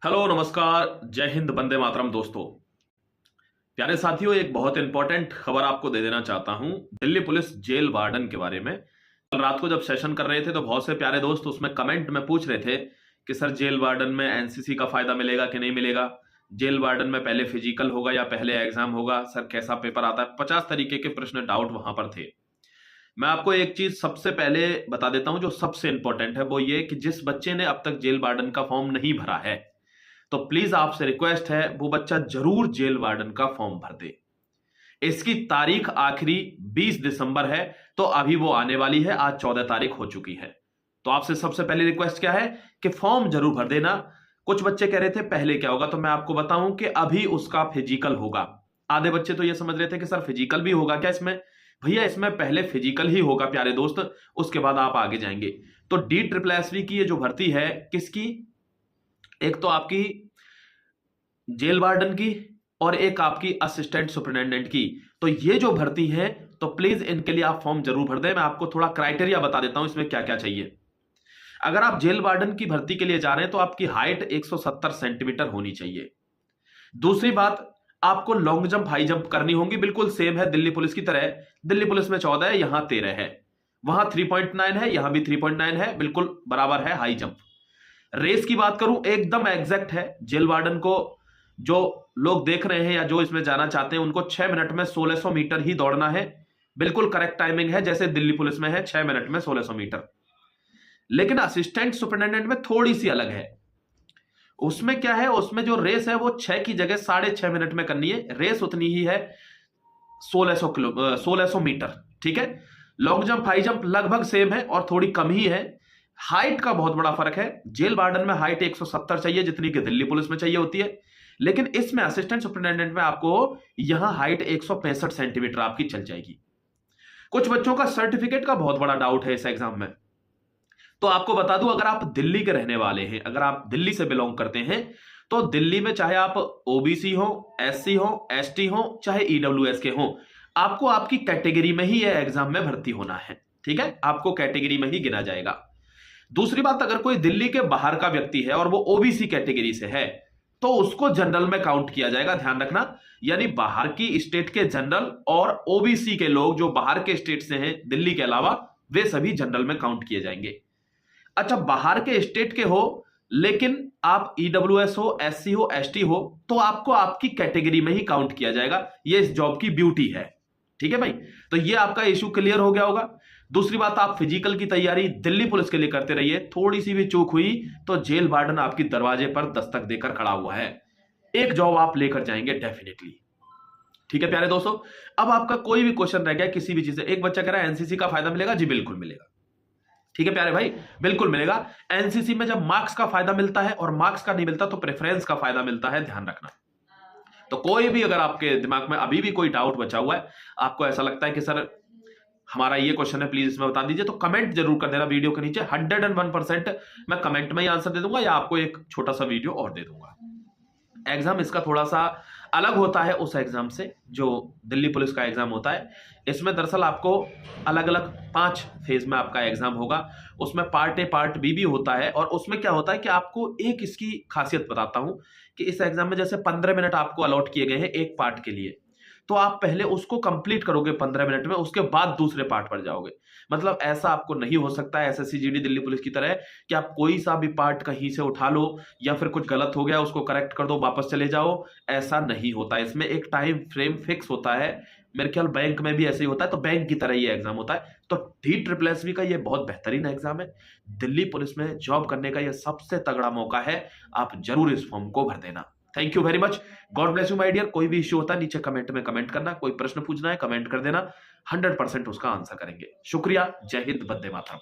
Hello नमस्कार, जय हिंद, वंदे मातरम। दोस्तों, प्यारे साथियों, एक बहुत इंपॉर्टेंट खबर आपको दे देना चाहता हूं दिल्ली पुलिस जेल वार्डन के बारे में। कल रात को जब सेशन कर रहे थे तो बहुत से प्यारे दोस्त उसमें कमेंट में पूछ रहे थे कि सर जेल वार्डन में एनसीसी का फायदा मिलेगा कि नहीं मिलेगा, जेल वार्डन में पहले फिजिकल होगा या पहले एग्जाम होगा, सर कैसा पेपर आता है। 50 तरीके के प्रश्न डाउट वहां पर थे। मैं आपको एक चीज सबसे पहले बता देता हूं जो सबसे इंपॉर्टेंट है, वो ये कि जिस बच्चे ने अब तक जेल वार्डन का फॉर्म नहीं भरा है तो प्लीज आपसे रिक्वेस्ट है वो बच्चा जरूर जेल वार्डन का फॉर्म भर दे। इसकी तारीख आखिरी 20 दिसंबर है, तो अभी वो आने वाली है। आज 14 तारीख हो चुकी है। तो आपसे सबसे पहले रिक्वेस्ट क्या है कि फॉर्म जरूर भर देना। कुछ बच्चे कह रहे थे पहले क्या होगा, तो मैं आपको बताऊं कि अभी उसका फिजिकल होगा। आधे बच्चे तो ये समझ रहे थे कि सर फिजिकल भी होगा क्या इसमें। भैया इसमें पहले फिजिकल ही होगा प्यारे दोस्त, उसके बाद आप आगे जाएंगे। तो DSSSB की ये जो भर्ती है, किसकी, एक तो आपकी जेल वार्डन की और एक आपकी असिस्टेंट सुपरिटेंडेंट की। तो ये जो भर्ती है तो प्लीज इनके लिए आप फॉर्म जरूर भर दें। मैं आपको थोड़ा क्राइटेरिया बता देता हूं इसमें क्या क्या चाहिए। अगर आप जेल वार्डन की भर्ती के लिए जा रहे हैं तो आपकी हाइट 170 सेंटीमीटर होनी चाहिए। दूसरी बात, आपको लॉन्ग जंप हाई जंप करनी होगी, बिल्कुल सेम है दिल्ली पुलिस की तरह। दिल्ली पुलिस में 14 है, यहां 13 है। वहां 3.9 है, यहां भी 3.9 है, बिल्कुल बराबर है हाई जंप। रेस की बात करूं एकदम एग्जैक्ट है। जेल वार्डन को जो लोग देख रहे हैं या जो इसमें जाना चाहते हैं उनको 6 मिनट में 1600 मीटर ही दौड़ना है। बिल्कुल करेक्ट टाइमिंग है जैसे दिल्ली पुलिस में है, 6 मिनट में 1600 मीटर। लेकिन असिस्टेंट सुपरिटेंडेंट में थोड़ी सी अलग है। उसमें क्या है, उसमें जो रेस है वो 6 की जगह 6.5 मिनट में करनी है। रेस उतनी ही है, 1600 मीटर। ठीक है। लॉन्ग जंप हाई जंप लगभग सेम है और थोड़ी कम ही है। हाइट का बहुत बड़ा फर्क है। जेल वार्डन में हाइट 170 चाहिए जितनी कि दिल्ली पुलिस में चाहिए होती है, लेकिन इसमें असिस्टेंट सुपरिटेंडेंट में आपको यहां हाइट 165 सेंटीमीटर आपकी चल जाएगी। कुछ बच्चों का सर्टिफिकेट का बहुत बड़ा डाउट है इस एग्जाम में। तो आपको बता दूं, अगर आप दिल्ली के रहने वाले हैं, अगर आप दिल्ली से बिलोंग करते हैं, तो दिल्ली में चाहे आप ओबीसी हो, एससी हो, एसटी हो, चाहे ईडब्ल्यूएस के हो, आपको आपकी कैटेगरी में ही यह एग्जाम में भर्ती होना है। ठीक है, आपको कैटेगरी में ही गिना जाएगा। दूसरी बात, अगर कोई दिल्ली के बाहर का व्यक्ति है और वो ओबीसी कैटेगरी से है तो उसको जनरल में काउंट किया जाएगा, ध्यान रखना। यानी बाहर की स्टेट के जनरल और ओबीसी के लोग जो बाहर के स्टेट से हैं दिल्ली के अलावा, वे सभी जनरल में काउंट किए जाएंगे। अच्छा, बाहर के स्टेट के हो लेकिन आप ईडब्ल्यूएस हो, एससी हो, एसटी हो, तो आपको आपकी कैटेगरी में ही काउंट किया जाएगा। ये इस जॉब की ब्यूटी है। ठीक है भाई, तो ये आपका इशू क्लियर हो गया होगा। दूसरी बात, आप फिजिकल की तैयारी दिल्ली पुलिस के लिए करते रहिए। थोड़ी सी भी चूक हुई तो जेल वार्डन आपकी दरवाजे पर दस्तक देकर खड़ा हुआ है। एक जॉब आप लेकर जाएंगे डेफिनेटली। ठीक है प्यारे दोस्तों, अब आपका कोई भी क्वेश्चन रह गया किसी भी चीज से। एक बच्चा कह रहा है एनसीसी का फायदा मिलेगा। जी बिल्कुल मिलेगा। ठीक है प्यारे भाई, बिल्कुल मिलेगा। एनसीसी में जब मार्क्स का फायदा मिलता है और मार्क्स का नहीं मिलता तो प्रेफरेंस का फायदा मिलता है, ध्यान रखना। तो कोई भी, अगर आपके दिमाग में अभी भी कोई डाउट बचा हुआ है, आपको ऐसा लगता है कि सर हमारा ये क्वेश्चन है, प्लीज इसमें बता दीजिए, तो कमेंट जरूर कर देना वीडियो के नीचे। 101% मैं कमेंट में ही आंसर दे दूंगा या आपको एक छोटा सा वीडियो और दे दूंगा। एग्जाम इसका थोड़ा सा अलग होता है उस एग्जाम से जो दिल्ली पुलिस का एग्जाम होता है। इसमें दरअसल आपको अलग अलग 5 फेज में आपका एग्जाम होगा। उसमें पार्ट ए पार्ट बी भी होता है। और उसमें क्या होता है कि आपको एक इसकी खासियत बताता हूं कि इस एग्जाम में जैसे 15 मिनट आपको अलॉट किए गए हैं एक पार्ट के लिए, तो आप पहले उसको कंप्लीट करोगे 15 मिनट में, उसके बाद दूसरे पार्ट पर जाओगे। मतलब ऐसा आपको नहीं हो सकता है एसएससी जीडी दिल्ली पुलिस की तरह कि आप कोई सा भी पार्ट कहीं से उठा लो या फिर कुछ गलत हो गया उसको करेक्ट कर दो वापस चले जाओ। ऐसा नहीं होता, इसमें एक टाइम फ्रेम फिक्स होता है। मेरे ख्याल बैंक में भी ऐसे ही होता है, तो बैंक की तरह ये एग्जाम होता है। तो DSSSB का ये बहुत बेहतरीन एग्जाम है। दिल्ली पुलिस में जॉब करने का ये सबसे तगड़ा मौका है। आप जरूर इस फॉर्म को भर देना। Thank you very much. God bless you my dear. कोई भी इश्यू होता है नीचे कमेंट में कमेंट करना, कोई प्रश्न पूछना है कमेंट कर देना, 100% उसका आंसर करेंगे। शुक्रिया। जय हिंद, वंदे मातरम।